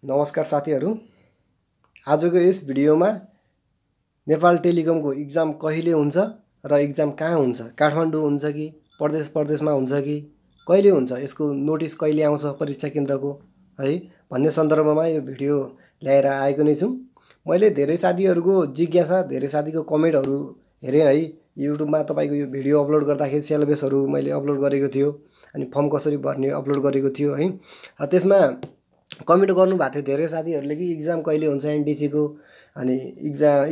नमस्कार साथीहरू। आजको यस भिडियोमा नेपाल टेलिकमको इक्जाम कहिले हुन्छ र इक्जाम कहाँ हुन्छ, काठमाडौँ हुन्छ कि प्रदेशमा हुन्छ कि कहिले हुन्छ, यसको नोटिस कहिले आउँछ परीक्षा केन्द्रको है भन्ने सन्दर्भमा यो भिडियो ल्याएर आएको नै छु। मैले धेरै साथीहरूको जिज्ञासा, धेरै साथीको कमेन्टहरू हेरेँ है। युट्युबमा तपाईँको यो भिडियो अपलोड गर्दाखेरि सिलेबसहरू मैले अपलोड गरेको थियो, अनि फर्म कसरी भर्ने अपलोड गरेको थियो है। त्यसमा कमेन्ट गर्नुभएको थियो धेरै साथीहरूले कि इक्जाम कहिले हुन्छ एनटिसीको, अनि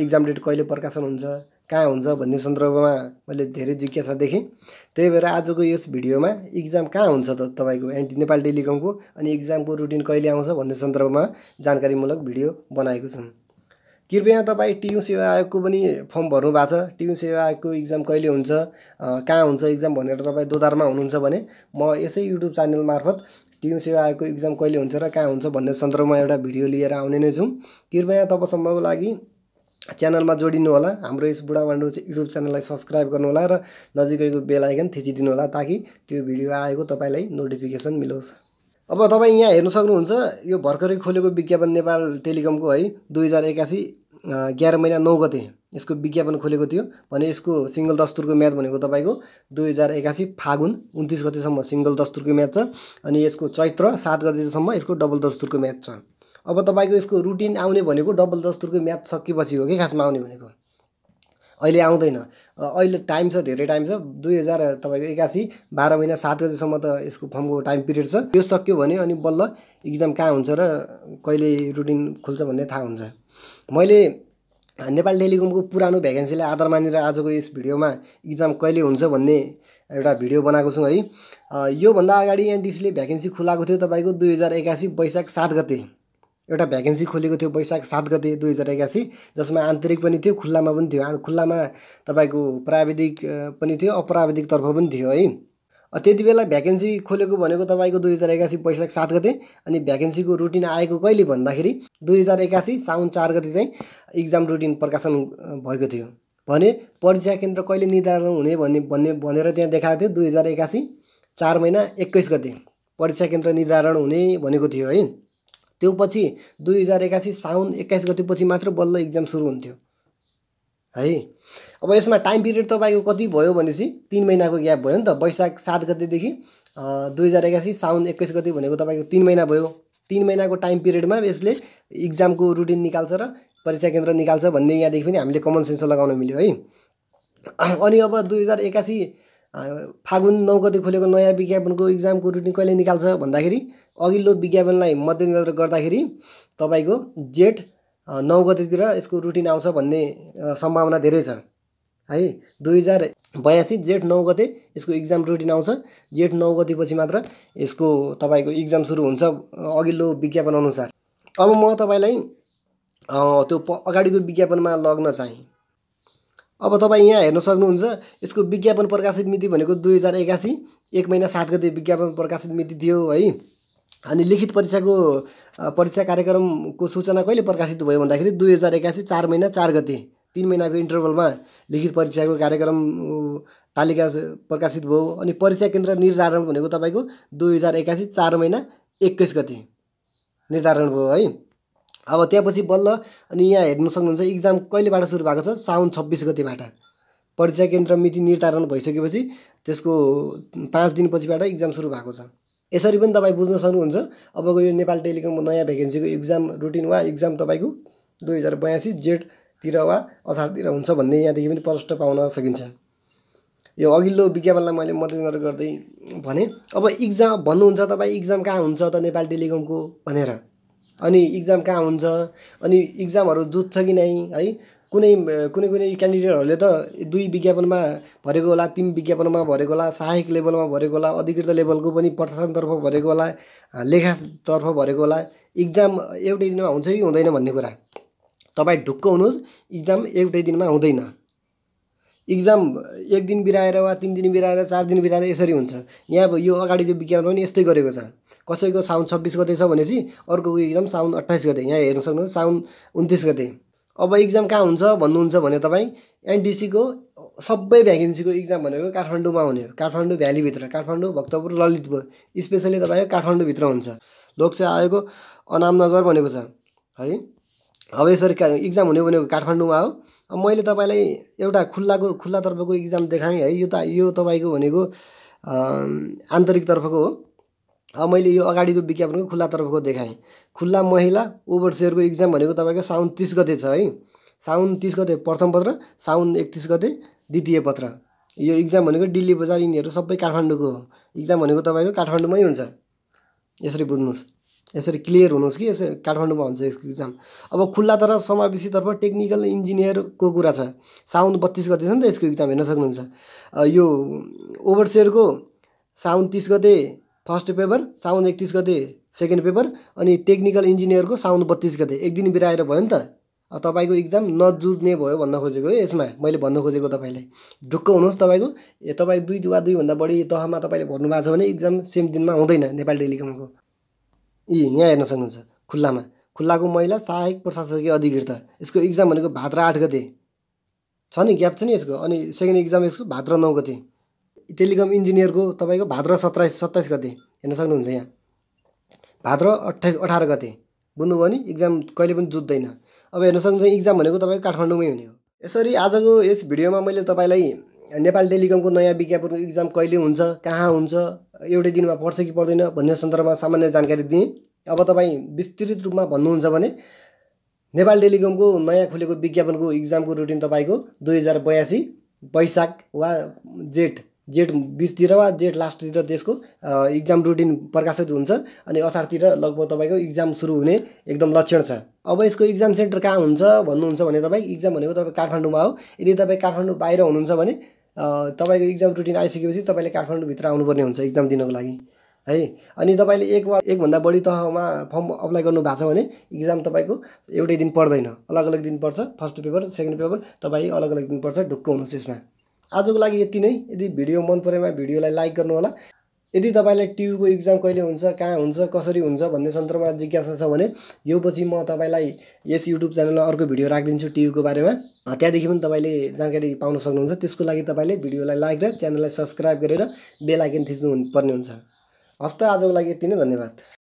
इक्जाम डेट कहिले प्रकाशन हुन्छ, कहाँ हुन्छ भन्ने सन्दर्भमा मैले धेरै जिज्ञासा देखेँ। त्यही भएर आजको यस भिडियोमा इक्जाम कहाँ हुन्छ त तपाईँको नेपाल टेलिकमको, अनि इक्जामको रुटिन कहिले आउँछ भन्ने सन्दर्भमा जानकारीमूलक भिडियो बनाएको छु। कृपया तपाईँ टियु सेवा आयोगको पनि फर्म भर्नु भएको छ, टियु सेवा आयोगको इक्जाम कहिले हुन्छ, कहाँ हुन्छ इक्जाम भनेर तपाईँ दोधारमा हुनुहुन्छ भने म यसै युट्युब च्यानल मार्फत टियु सेवा आयोगको इक्जाम कहिले हुन्छ र कहाँ हुन्छ भन्ने सन्दर्भमा एउटा भिडियो लिएर आउने नै छु। कृपया तबसम्मको लागि च्यानलमा जोडिनु होला, हाम्रो यस बुढा मान्डु युट्युब च्यानललाई सब्सक्राइब गर्नु होला र नजिकैको बेल आइकन थिचिदिनु होला, ताकि त्यो भिडियो आएको तपाईँलाई नोटिफिकेसन मिलोस्। अब तपाईँ यहाँ हेर्न सक्नुहुन्छ, यो भर्खरै खोलेको विज्ञापन नेपाल टेलिकमको है 2081 11 महिना 9 गते यसको विज्ञापन खोलेको थियो भने यसको सिङ्गल दस्तुरको म्याद भनेको तपाईँको 2081 फागुन 29 गतेसम्म सिङ्गल दस्तुरको म्याद छ, अनि यसको चैत्र 7 गतेसम्म यसको डबल दस्तुरको म्याद छ। अब तपाईँको यसको रुटिन आउने भनेको डबल दस्तुरको म्याद सकेपछि हो कि खासमा आउने भनेको, अहिले आउँदैन। अहिले टाइम छ, धेरै टाइम छ। 2081 12 महिना 7 गतेसम्म त यसको फर्मको टाइम पिरियड छ। यो सक्यो भने अनि बल्ल इक्जाम कहाँ हुन्छ र कहिले रुटिन खुल्छ भन्ने थाहा हुन्छ। मैले नेपाल टेलिकमको पुरानो भ्याकेन्सीलाई आधार मानेर आजको यस भिडियोमा इक्जाम कहिले हुन्छ भन्ने एउटा भिडियो बनाएको छु है। योभन्दा अगाडि एनटिसीले भ्याकेन्सी खुलाएको थियो तपाईँको 2081 वैशाख 7 गते एउटा भ्याकेन्सी खोलेको थियो, वैशाख 7 गते 2081, जसमा आन्तरिक पनि थियो, खुल्लामा पनि थियो। खुल्लामा तपाईँको प्राविधिक पनि थियो, अप्राविधिक तर्फ पनि थियो है। त्यति बेला भ्याकेन्सी खोलेको भनेको तपाईँको 2081 वैशाख 7 गते, अनि भ्याकेन्सीको रुटिन आएको कहिले भन्दाखेरि 2081 साउन 4 गते चाहिँ इक्जाम रुटिन प्रकाशन भएको थियो। भने परीक्षा केन्द्र कहिले निर्धारण हुने भनेर त्यहाँ देखाएको थियो 2081 4 महिना 21 गते परीक्षा केन्द्र निर्धारण हुने भनेको थियो है। त्यो पछि 2081 साउन 21 गतेपछि मात्र बल्ल इक्जाम सुरु हुन्थ्यो है। अब यसमा टाइम पिरियड तपाईँको कति भयो भनेपछि 3 महिनाको ग्याप भयो नि त। वैशाख 7 गतेदेखि 2081 साउन 21 गते भनेको तपाईँको 3 महिना भयो। 3 महिनाको टाइम पिरियडमा यसले इक्जामको रुटिन निकाल्छ र परीक्षा केन्द्र निकाल्छ भन्ने यहाँदेखि पनि हामीले कमन सेन्स लगाउन मिल्यो है। अनि अब 2081 फागुन 9 गते खोलेको नयाँ विज्ञापनको इक्जामको रुटिन कहिले निकाल्छ भन्दाखेरि अघिल्लो विज्ञापनलाई मध्यनजर गर्दाखेरि तपाईँको जेठ 9 गतेतिर यसको रुटिन आउँछ भन्ने सम्भावना धेरै छ है। 2082 जेठ 9 गते यसको इक्जाम रुटिन आउँछ। जेठ 9 गतेपछि मात्र यसको तपाईँको इक्जाम सुरु हुन्छ अघिल्लो विज्ञापन अनुसार। अब म तपाईँलाई त्यो अगाडिको विज्ञापनमा लग्न चाहिँ। अब तपाईँ यहाँ हेर्न सक्नुहुन्छ, यसको विज्ञापन प्रकाशित मिति भनेको 2081 1 महिना 7 गते विज्ञापन प्रकाशित मिति थियो है। अनि लिखित परीक्षा कार्यक्रमको सूचना कहिले प्रकाशित भयो भन्दाखेरि 2081 4 महिना 4 गते 3 महिनाको इन्टरभलमा लिखित परीक्षाको कार्यक्रम तालिका प्रकाशित भयो। अनि परीक्षा केन्द्र निर्धारण भनेको तपाईँको 2081 4 महिना 21 गते निर्धारण भयो है। अब त्यसपछि बल्ल अनि यहाँ हेर्न सक्नुहुन्छ इक्जाम कहिलेबाट सुरु भएको छ, साउन 26 गतेबाट। परीक्षा केन्द्र मिति निर्धारण भइसकेपछि त्यसको 5 दिनपछिबाट इक्जाम सुरु भएको छ। यसरी पनि तपाईँ बुझ्न सक्नुहुन्छ अबको यो नेपाल टेलिकमको नयाँ भ्याकेन्सीको इक्जाम रुटिन वा इक्जाम तपाईँको 2082 जेठतिर वा असारतिर हुन्छ भन्ने यहाँदेखि पनि प्रष्ट पाउन सकिन्छ। यो अघिल्लो विज्ञापनलाई मैले मध्यनजर गर्दै भने। अब इक्जाम भन्नुहुन्छ तपाईँ, इक्जाम कहाँ हुन्छ त नेपाल टेलिकमको भनेर, अनि इक्जाम कहाँ हुन्छ, अनि इक्जामहरू जुत्छ कि नै है। कुनै क्यान्डिडेटहरूले त 2 विज्ञापनमा भरेको होला, 3 विज्ञापनमा भरेको होला, सहायक लेभलमा भरेको होला, अधिकृत लेभलको पनि प्रशासनतर्फ भरेको होला, लेखातर्फ भरेको होला। इक्जाम एउटै दिनमा हुन्छ कि हुँदैन भन्ने कुरा तपाईँ ढुक्क हुनुहोस्, इक्जाम एउटै दिनमा हुँदैन। इक्जाम 1 दिन बिराएर वा 3 दिन बिराएर 4 दिन बिराएर यसरी हुन्छ। यहाँ यो अगाडिको विज्ञापन पनि यस्तै गरेको छ। कसैको साउन 26 गते छ भनेपछि अर्कोको इक्जाम साउन 28 गते, यहाँ हेर्न सक्नुहुन्छ साउन 29 गते। अब इक्जाम कहाँ हुन्छ भन्नुहुन्छ भने तपाईँ एनटिसीको सबै भ्याकेन्सीको इक्जाम भनेको काठमाडौँमा हुने हो। काठमाडौँ भ्यालीभित्र, काठमाडौँ, भक्तपुर, ललितपुर, स्पेसली तपाईँको काठमाडौँभित्र हुन्छ। लोकसेवा आयोगको अनामनगर भनेको छ है। अब यसरी इक्जाम हुने भनेको काठमाडौँमा हो। अब मैले तपाईँलाई एउटा खुल्ला तर्फको इक्जाम देखाएँ है। यो तपाईँको भनेको आन्तरिक तर्फको हो। अब मैले यो अगाडिको विज्ञापनको खुल्ला तर्फको देखाएँ। खुल्ला महिला ओभरसियरको इक्जाम भनेको तपाईँको साउन 30 गते छ है। साउन 30 गते प्रथम पत्र, साउन 31 गते द्वितीय पत्र। यो इक्जाम भनेको दिल्ली बजार यिनीहरू सबै काठमाडौँको हो। इक्जाम भनेको तपाईँको काठमाडौँमै हुन्छ। यसरी बुझ्नुहोस्, यसरी क्लियर हुनुहोस् कि यसरी काठमाडौँमा हुन्छ यसको इक्जाम। अब खुल्ला तर्फ समावेशीतर्फ टेक्निकल इन्जिनियरको कुरा छ। साउन 32 गते छ नि त यसको इक्जाम, हेर्न सक्नुहुन्छ। यो ओभरसियरको साउन 30 गते फर्स्ट पेपर, साउन 31 गते सेकेन्ड पेपर, अनि टेक्निकल इन्जिनियरको साउन 32 गते। एक दिन बिराएर भयो नि त। तपाईँको इक्जाम नजुझ्ने भयो भन्न खोजेको है यसमा मैले भन्न खोजेको तपाईँलाई। ढुक्क हुनुहोस्। तपाईँ 2 वा 2 भन्दा बढी तहमा तपाईँले भर्नु भएको छ भने इक्जाम सेम दिनमा हुँदैन नेपाल टेलिकमको। यहाँ हेर्न सक्नुहुन्छ खुल्लाको महिला सहायक प्रशासकीय अधिकृत। यसको इक्जाम भनेको भाद्र 8 गते छ नि, ग्याप छ नि यसको। अनि सेकेन्ड इक्जाम यसको भाद्र 9 गते। टेलिकम इन्जिनियरको तपाईँको भाद्र 27 गते हेर्न सक्नुहुन्छ। यहाँ भाद्र 18 गते। बुझ्नुभयो नि, इक्जाम कहिले पनि जुत्दैन। अब हेर्न सक्नुहुन्छ इक्जाम भनेको तपाईँको काठमाडौँमै हुने हो। यसरी आजको यस भिडियोमा मैले तपाईँलाई नेपाल टेलिकमको नयाँ विज्ञापनको इक्जाम कहिले हुन्छ, कहाँ हुन्छ, एउटै दिनमा पर्छ कि पर्दैन भन्ने सन्दर्भमा सामान्य जानकारी दिएँ। अब तपाईँ विस्तृत रूपमा भन्नुहुन्छ भने नेपाल टेलिकमको नयाँ खुलेको विज्ञापनको इक्जामको रुटिन तपाईँको 2082 वैशाख वा जेठ 20तिर वा जेठ लास्टतिर त्यसको इक्जाम रुटिन प्रकाशित हुन्छ। अनि असारतिर लगभग तपाईँको इक्जाम सुरु हुने एकदम लक्षण छ। अब यसको इक्जाम सेन्टर कहाँ हुन्छ भन्नुहुन्छ भने तपाईँ इक्जाम भनेको तपाईँ काठमाडौँमा हो। यदि तपाईँ काठमाडौँ बाहिर हुनुहुन्छ भने तपाईँको इक्जाम रुटिन आइसकेपछि तपाईँले काठमाडौँभित्र आउनुपर्ने हुन्छ इक्जाम दिनको लागि है। अनि तपाईँले एक भन्दा बढी तहमा फर्म अप्लाई गर्नु भएको छ भने इक्जाम तपाईँको एउटै दिन पर्दैन, अलग अलग दिन पर्छ। फर्स्ट पेपर सेकेन्ड पेपर तपाईँ अलग अलग दिन पर्छ। ढुक्क हुनुहोस् यसमा। आजको लागि यति नै। यदि भिडियो मन परेमा भिडियोलाई लाइक गर्नु होला। यदि तपाईँलाई टियुको इक्जाम कहिले हुन्छ, कहाँ हुन्छ, कसरी हुन्छ भन्ने सन्दर्भमा जिज्ञासा छ भने यो पछि म तपाईँलाई यस युट्युब च्यानलमा अर्को भिडियो राखिदिन्छु टियुको बारेमा। त्यहाँदेखि पनि तपाईँले जानकारी पाउन सक्नुहुन्छ। त्यसको लागि तपाईँले भिडियोलाई लाइक र च्यानललाई सब्सक्राइब गरेर बेल आइकन थिच्नु पर्ने हुन्छ। हस्त आजको लागि यति नै, धन्यवाद।